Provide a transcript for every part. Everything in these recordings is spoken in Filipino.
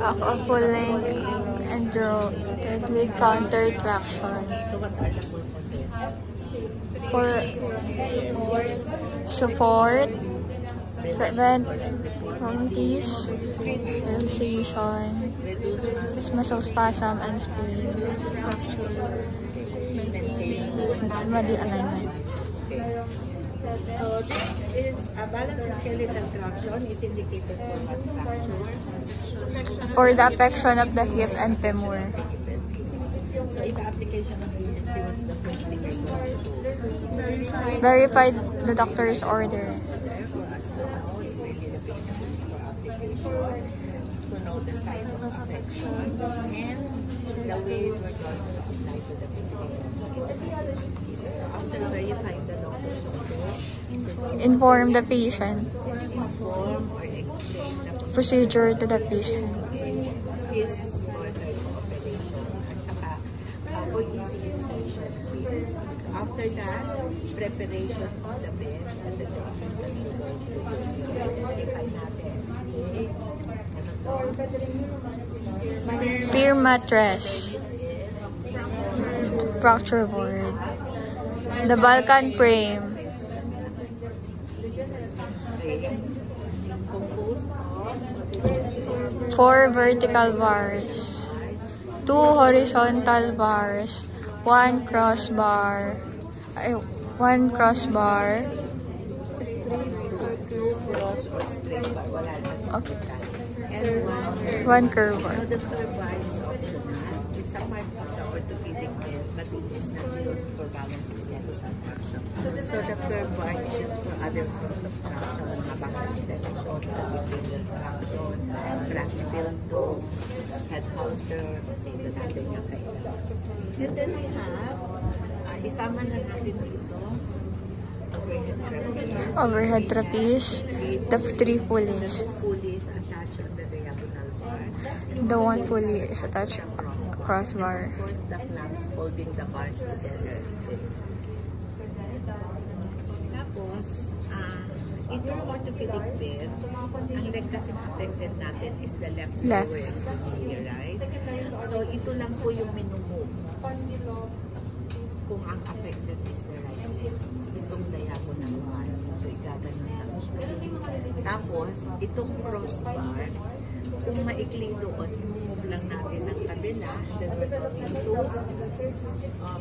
A full length and draw with counter traction. So what are the purposes? For support, prevent rheumatism, relaxation, Reduce muscle spasm and pain, maintain. body alignment. Okay. So this is a balanced skeletal traction is indicated for what fracture? For the affection of the hip and femur. So if the application of DST, what's the first thing you're going to do? Verify the doctor's order. For us to know if really the patient is for application, to know the site of affection, and the way we're going to apply to the patient. So after verifying the doctor's order, Inform the patient. inform or explain the Procedure to the patient. his or her operation at saka for easy insertion. So after that, preparation of the bed and the technique that you're going to use. So identify natin. Okay? Ano to? Peer mattress. Fracture board. The Balkan frame. Composed of 4 vertical bars. 2 horizontal bars. 1 crossbar. 1 crossbar. two cross or straight bar. Wala na. Okay. And 1 curve bar. Now the curve bar is optional. It's a part of the orthopedic bed, but it is not used for balancing skeletal traction. So the curve bar is used for other forms of traction, mga back extension, abdominal traction, branch build, head halter, dito natin yung kailangan. And then we have, isama na natin dito, overhead trapeze. Overhead trapeze. The 3 pulleys. The pulleys attached on the diagonal bar. The 1 pulley is attached crossbar. Of course, the clamps holding the bars together. Tapos, itong orthopedic bed, ang leg kasi affected natin is the left lower extremity, right? So, ito lang po yung minumove. Kung ang affected is the right leg. Itong diagonal bar. So, igaganon lang siya. Tapos, itong crossbar, kung maikli doon, move lang natin ang kabila. Then we're going to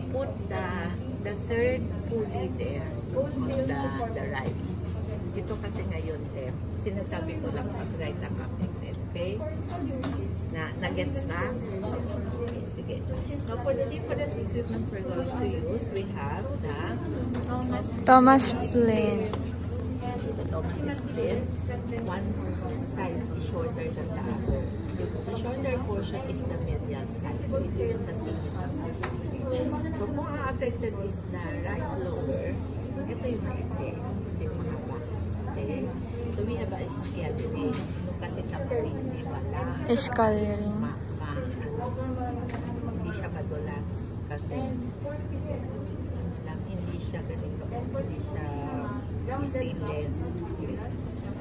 put the third pulley there on the right. Ito kasi ngayon, sinasabi ko lang pag right ang affected. Okay? Na-gets ba? Okay, sige. Now, for the different equipment we're going to use, we have the Thomas plane. the Thomas split. One side is shorter than the other. The shorter portion is the medial side. So, ito yung sa significant. So, kung ang affected is the right lower, ito yung maikli. Ito yung mahaba. Okay? So, we have a scalene. Kasi sa marine, wala. Escalating. Hindi siya madulas. Kasi, hindi siya ganito. Hindi siya stainless.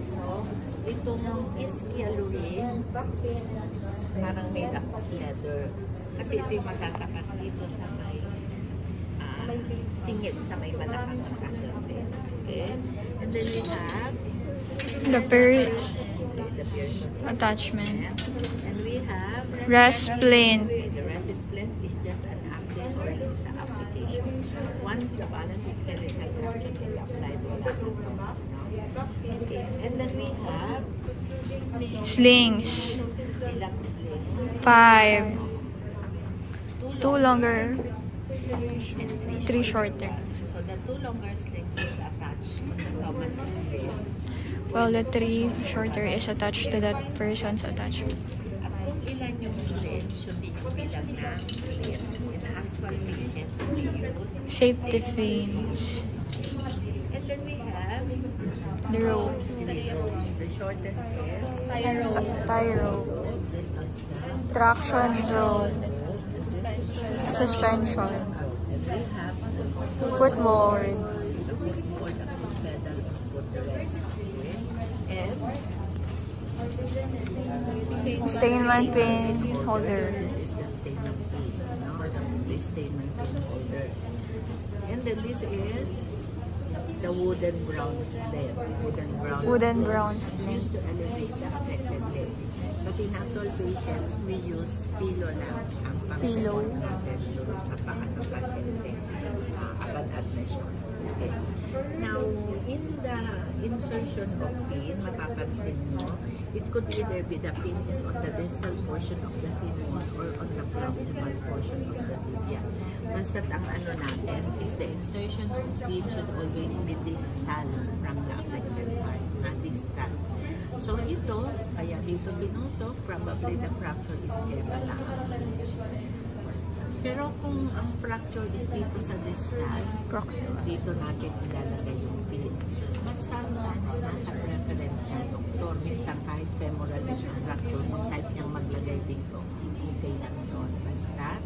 So, itong scalene, parang made up of leather. Kasi ito yung matatakat dito sa may singit sa may malakang nakaserte. Okay? And then we have The pierce the pierce attachment. and we have Rest plane. the rest is plane is just an accessory sa application. Once the balance skeletal traction is applied, wala na. Okay. And then we have Slings. ilang slings. 5. 2 longer. And 3 shorter. So the two longer slings is attached on the Thomas split. While the 3 shorter is attached to that person's attachment. At kung ilan yung slings, hindi yung bilang na slings. In actual patients, we use Safety fins. and then we have The ropes. 3 ropes. The shortest is Tie rope. this is the Traction rope. this is Suspension. and we have the Footboard. for the pedal and put the rest. Okay? And Stainment pin holder. This is the stainment pin, no? The stainment pin holder. And then this is the wooden bronze plate. Wooden bronze plate. Used to elevate the affected leg. But in actual patients, we use pillow lang ang Pillow. natin doon sa paa ng pasyente upon admission. Okay. Now, in the insertion of pin, mapapansin mo, it could either be the pin is on the distal portion of the femur or on the proximal portion of the tibia. Basta't ang ano natin is the insertion of pin should always be distal from the affected part, not distal. So ito, kaya dito tinutok, probably the fracture is here pala. Pero kung ang fracture is dito sa distal, dito natin ilalagay yung pin. But sometimes, nasa preference ng doktor, minsan kahit femoral fracture, yung type niyang maglagay dito, okay lang yun. Basta,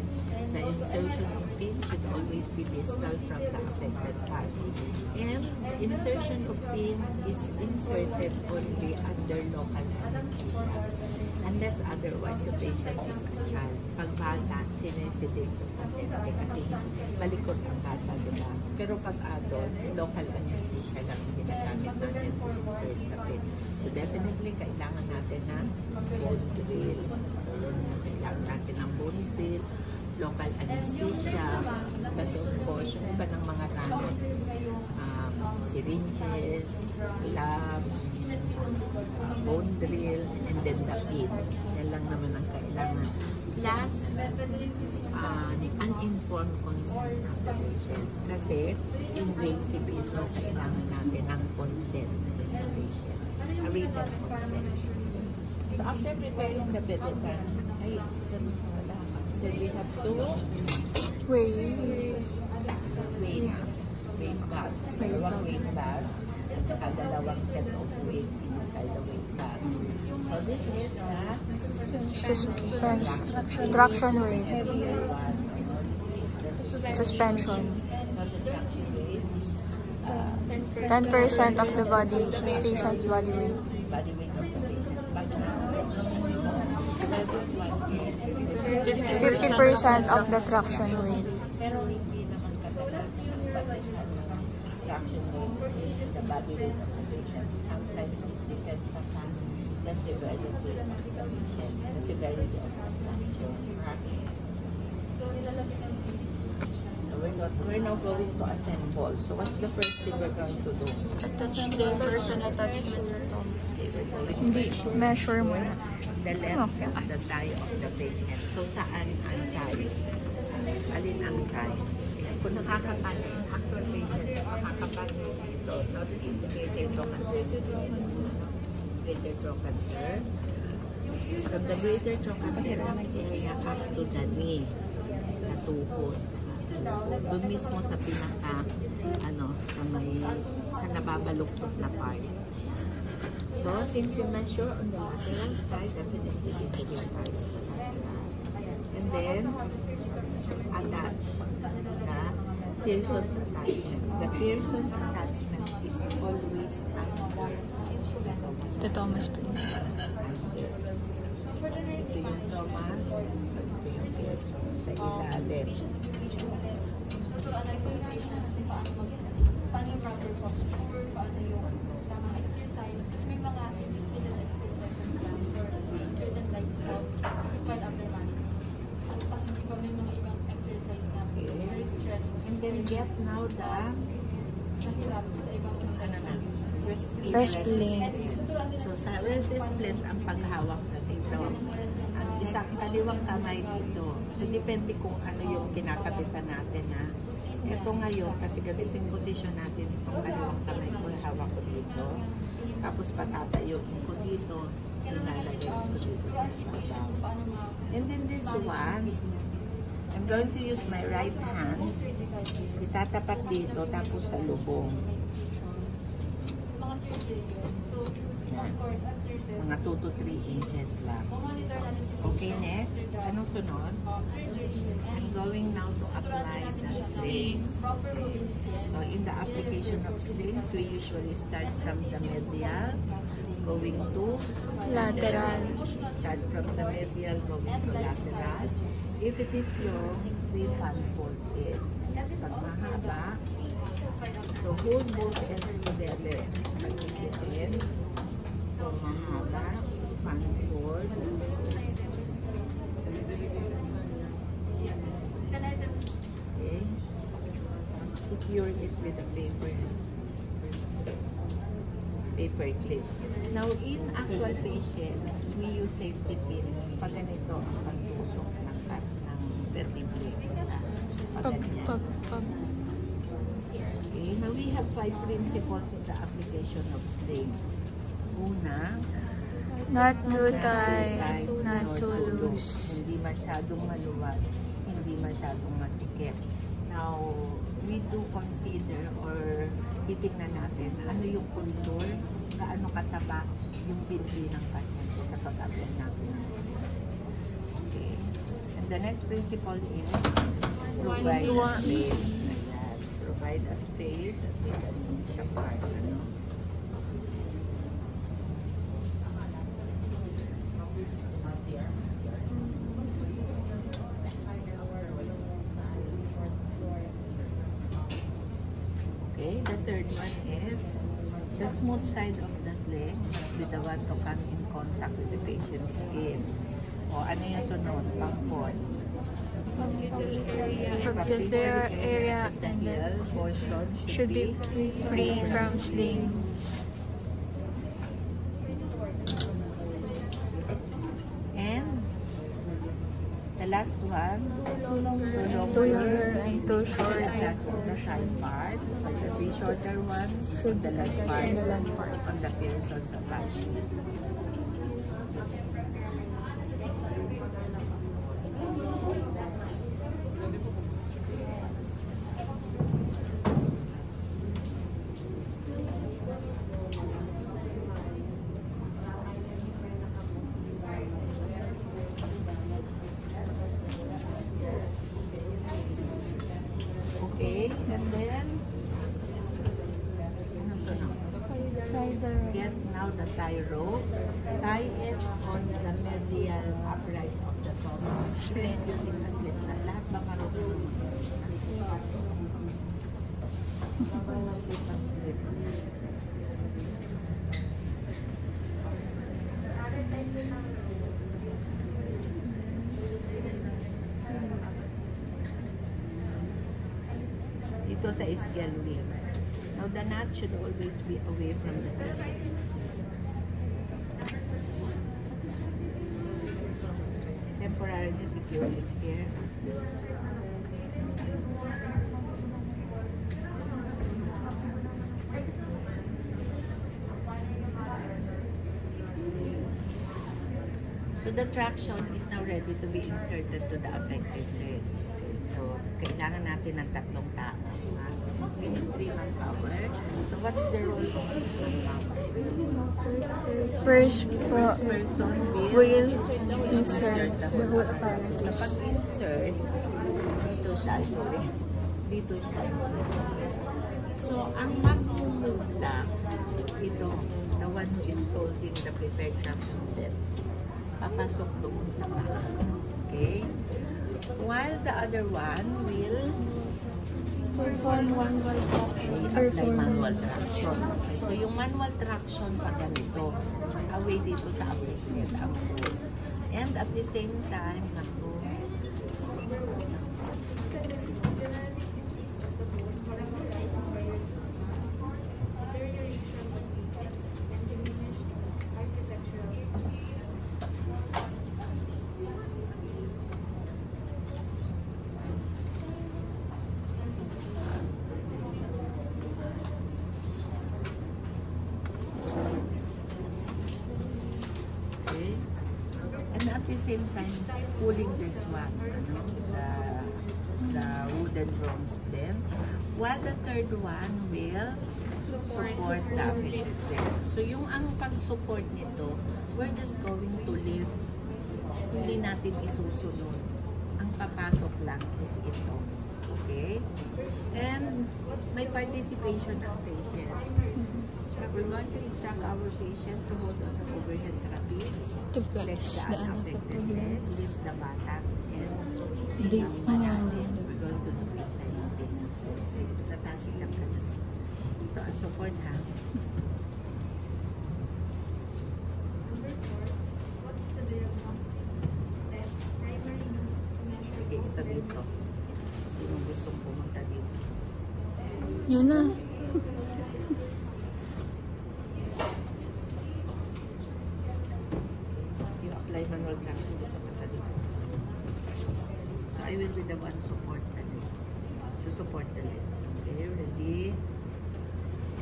the insertion of pin should always be distal from the affected part. And the insertion of pin is inserted only under local anesthesia. Unless otherwise the patient is a child. Pag bata, sinesedate yung pasyente kasi balikot ang bata, diba? Pero pag adult, local anesthesia lang yung ginagamit natin to insert the pin. So definitely, kailangan natin ng bone drill. So yun, kailangan natin ng bone drill, local anesthesia. Kasi of course, yung iba ng mga gamit, syringes, gloves, bone drill, and then the pin. Yan lang naman ang kailangan. Plus, uninformed consent of the patient. Kasi, invasive ito, kailangan natin ng consent of the patient. A written consent. So, after preparing the perineum, then we have to weight bags. Dalawang weight bags at saka dalawang set of weight inside the weight bag. So this is the traction weight. Suspension. Now the traction weight is 10% of the patient's body weight. Body weight of the patient. But this one is 50% of the traction weight. Pero hindi naman kadalas kasi traction weight, which is the body weight of the patient. Sometimes it depends upon the severity of the patient, the severity of the fracture. So we're now going to assemble. So what's the first thing we're going to do? Hindi, measure mo na. The length of the thigh of the patient. So saan ang thigh? Alin ang thigh? Kung nakakapano yung actual patient, nakakapano dito. Now this is the greater trochanter. Greater trochanter. From the greater trochanter area up to the knee, sa tuhod. Doon mismo sa pinaka, sa nababaluktot na part. So, since you measure on the lateral side, definitely dito yung tayo sa lateral. And then, attach na Pearson's attachment. The Pearson's attachment is always under The Thomas plate. Ito yung Thomas, so ito yung Pearson sa ilalim. And then get now the Rest plate. So sa rest plate ang paghawak na dito. Ang isang kaliwang kamay dito. So depende kung ano yung kinakapitan natin ha. Ito ngayon kasi ganito yung posisyon natin. Itong kaliwang kamay ko hawak ko dito. Tapos patatayo ko dito. Ilalagay ko dito sa ibabaw. And then this one, I'm going to use my right hand. Itatapat dito tapos sa lubong. Yan. Mga 2 to 3 inches lang. Okay, next. Anong sunod? I'm going now to apply the slings. So, in the application of slings, we usually start from the medial, going to Lateral. Start from the medial, going to lateral. If it is long, we fan fold it. Pag mahaba, so hold both ends together. Pag-ikitin. So, mahaba, fan fold. Okay. Secure it with a paper clip. Now, in actual patients, we use safety pins pag ganito ang pagtusok ng vertebrae. Pag ganyan. Okay, now we have 5 principles in the application of slings. Una, Not too tight, not too loose. Hindi masyadong maluwag, hindi masyadong masikip. Now, we do consider or titignan natin ano yung contour, gaano kataba yung binti ng pasyente sa pag-apply natin ng sling. Okay. And the next principle is provide a space. Ayan. Provide a space at least an inch apart. Okay, the third one is the smooth side of the sling must be the one to come in contact with the patient's skin. O ano yung sunod? Pang-4. Papillary area and the Heel portion should be free from slings. And the last one, Too longer and too short. That's on the side part. But the three shorter ones, Should the left attach part, on the left part. on the Pearson's attachment. Okay, and then, ano sunod? Get now the tie rope. Tie it on the medial upright of the thorax. Split using the slip knot. Lahat ba marunong mag-slip? Slip. Dito sa ischial wing. Now, the knot should always be away from the patients. Temporarily secure it here. So, the traction is now ready to be inserted to the affected leg. Okay, so, kailangan natin ng 3 tao. We need 3 manpower. So, what's the role of this manpower? First Person will insert the whole apparatus. So, pag-insert, dito siya, sorry. Dito siya. So, ang mag-move lang, ito, the one who is holding the prepared traction set, papasok doon sa paa. Okay? While the other one will Perform manual apply manual traction. So, yung manual traction pa ganito, away dito sa affected ang pull. And at the same time, naku, at the same time pulling this one, the wooden bronze blend, while the third one will support the affected leg. So yung ang pag-support nito, we're just going to lift hindi natin isusunod. Ang papasok lang is ito. Okay? And may participation ng patient. We're going to instruct our patient to hold on the overhead trapeze, flex the unaffected head, lift the buttocks, and we're going to do it simultaneously. Tatasig lang ka na. Ito ang support, ha? Sige, isa dito. Sino gustong pumunta dito? Yun na. Apply manual classes dito sa dito. So I will be the one to support the leg. Okay, ready?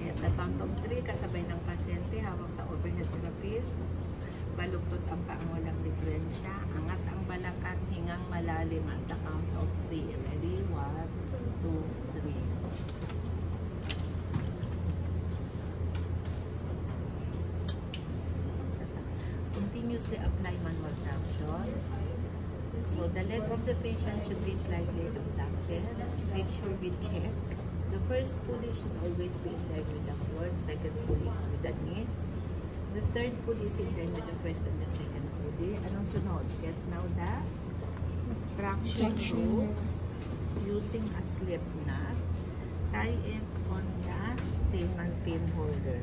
At the count of 3, kasabay ng pasyente, hawak sa overhead trapeze. Baluktot ang paang walang diferensya. Angat ang balakang, hingang malalim at the count of 3. Ready? 1, 2, 3. Continuously apply manual traction. So the leg of the patient should be slightly abducted. Make sure we check. The first pulley should always be in line with the fourth. Second pulley is with the knee. The third pulley is in line with the first and the second pulley. Anong sunod? Get now the traction rope using a slip knot. Tie it on the stamen pin holder.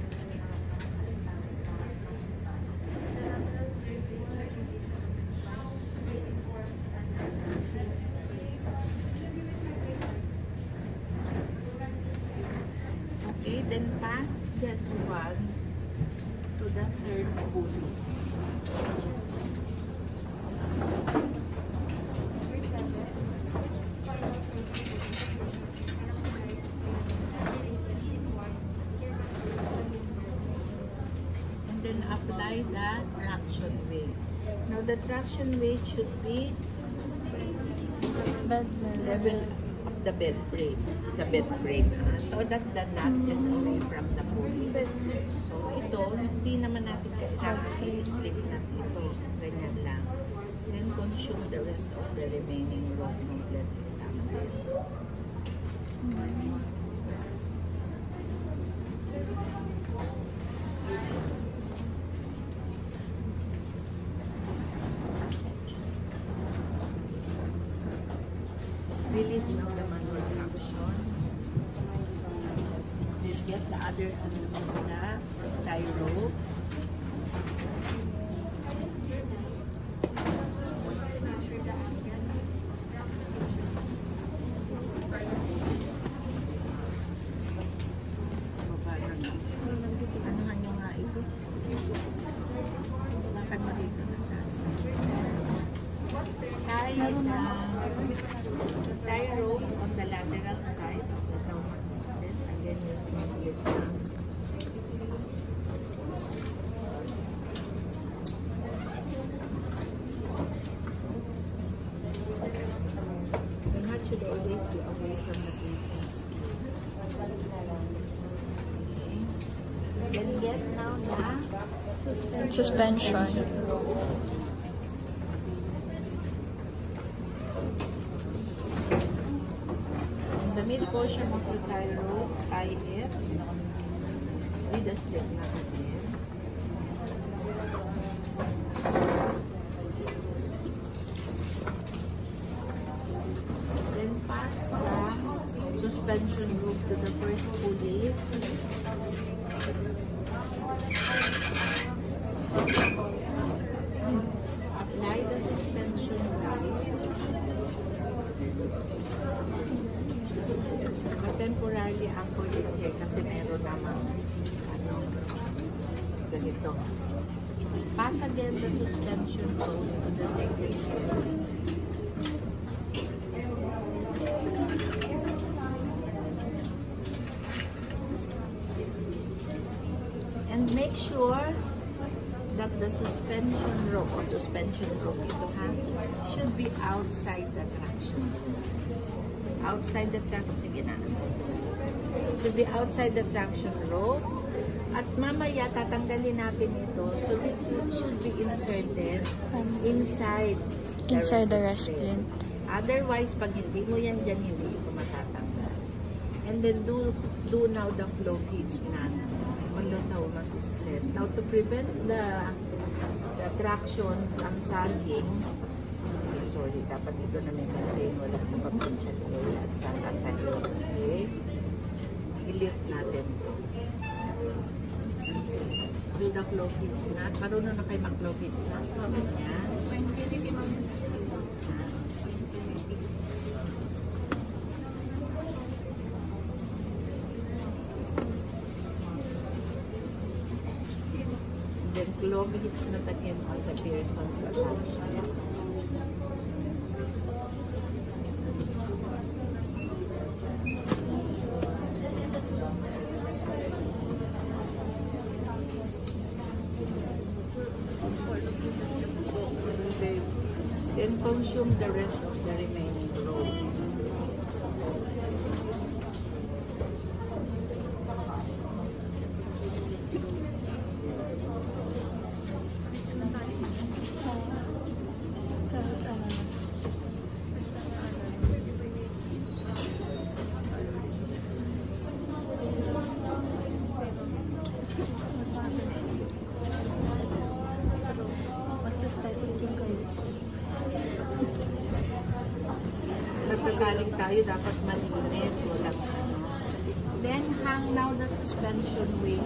Okay, then pass this one to the third pulley. And then apply the traction weight. Now the traction weight should be level of the bed frame. Sa bed frame. So that the nut is away from the pulley. So ito, hindi naman natin kailangan i-slip natin ito. Ganyan lang. Then consume the rest of the remaining rope ng blood. Release now the manual traction. Then get the other end of the tie rope. Anuhan nyo nga ito. Lakad mo dito na siya. Tie rope on the lateral side of the trauma assistant. Again, using a slip knot. The knot should always be away from the patient's skin. Okay. Then get now the Suspension. The mid portion of the tie rope, tie it with a slip knot again. Then pass the suspension rope to the first pulley. Apply the suspension rope. Temporarily anchor it here kasi meron namang ganito. Pass again the suspension rope to the second pulley. And make sure that the suspension rope ito should be outside the traction. Outside the traction, sige na. Should be outside the traction rope. At mamaya, tatanggalin natin ito. So this should be inserted inside Inside the rest splint. Otherwise, pag hindi mo yan dyan, hindi ito matatanggal. And then do now the flow gauge na on the Thomas splint. Now to prevent the traction from sagging, sorry, dapat ito na may maintain, wala sa potential area at saka sa iyo. Okay? I-lift natin ito. Do the claw gauge na. Marunong na kayo mag-claw gauge na. Then claw gauge na again on the Pearson's attachment. Then consume the rest of the remaining row. Nagkagaling tayo, dapat malinis, walang ano. Then, hang now the suspension wing.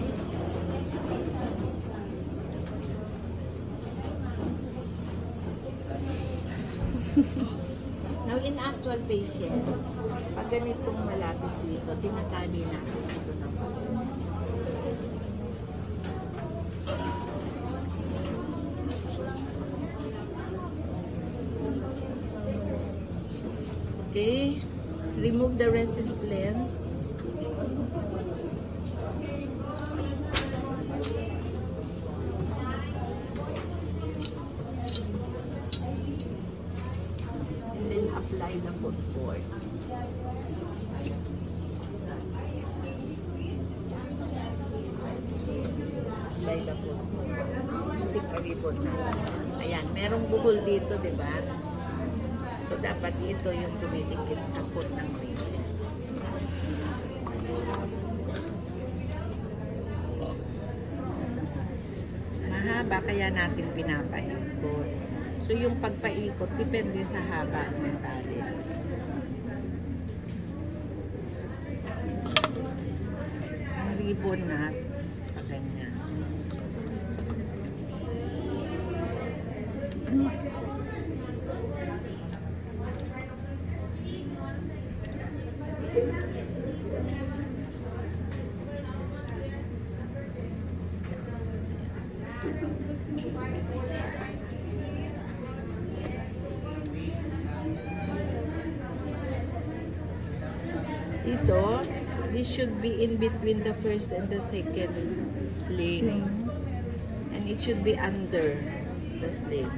Now, in actual patients, pag ganitong malapit dito, tinatali natin ito ng pagod. Okay, remove the rest splint. And then apply the footboard. Apply the footboard. Isip a ribbon na. Ayan, merong buhol dito, di ba? So, dapat ito yung tumidikit sa foot ng patient. Mahaba kaya natin pinapaikot. So, yung pagpaikot, depende sa haba ng tali. Ang ribbon na, ganyan. Ito, this should be in between the first and the second sling. And it should be under the sling.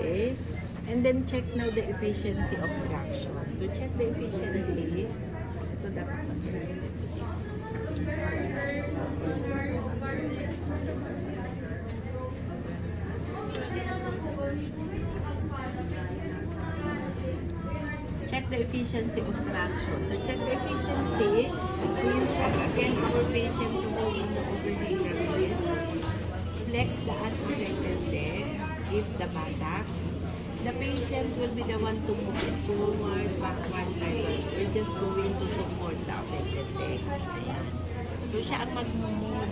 Okay, and then check now the efficiency of traction. To check the efficiency, ito dapat mag-rest. Check the efficiency of traction. To check the efficiency, we instruct again our patient to go in the overhead release. Flex the unaffected leg. If the buttocks, the patient will be the one to move it forward, backward, sideways. We're just going to support the affected leg. Ayan. So, siya ang mag-move.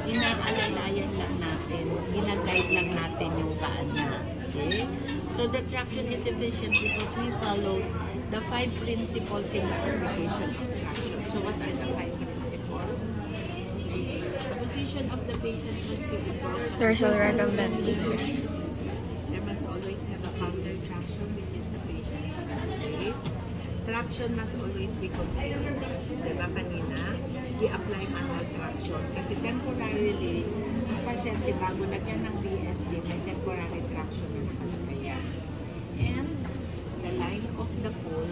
Inaalalayan lang natin. Ginaguide lang natin yung paa niya. Okay? So, the traction is efficient because we follow the 5 principles in the application of traction. So, what are the 5 principles? The position of the patient must be equal. Dorsal recommended, sir. There must always have a counter traction, which is the patient's weight. traction must always be continuous. Diba kanina, we apply manual traction kasi temporarily, ang pasyente bago lagyan ng VSD, may temporary traction na nakalagay yan. And the line of the pool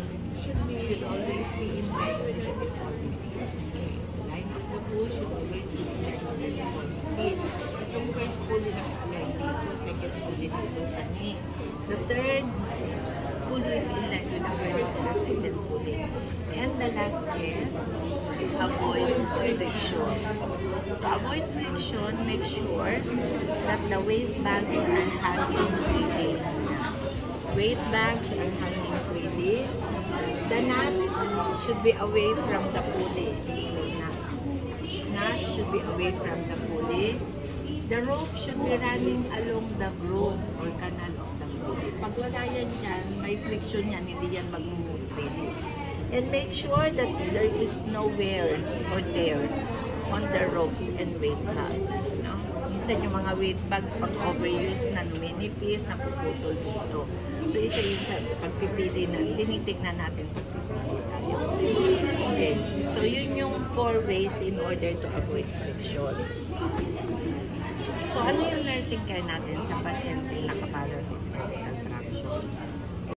should always be in line with the deformity. Okay. The line of the pool should always be in line with the deformity. Itong first pool naka-align dito, second pool dito sa knee. The third pool is in line with the first and the second pool. And the last is avoid friction. To avoid friction, make sure that the weight bags are hanging freely. Weight bags are hanging freely. The nuts should be away from the pulley. Nuts should be away from the pulley. The rope should be running along the groove or canal of the pulley. Pag wala yan dyan, may friction yan, hindi yan mag-move freely. And make sure that there is no wear or tear on the ropes and weight bags. No? Minsan yung mga weight bags, pag overuse na numinipis, napuputol dito. So, isa yun sa pagpipili na, tinitignan natin pagpipili tayo. Okay. So, yun yung 4 ways in order to avoid friction. So, ano yung nursing care natin sa pasyenteng nakaparang sa skeletal traction?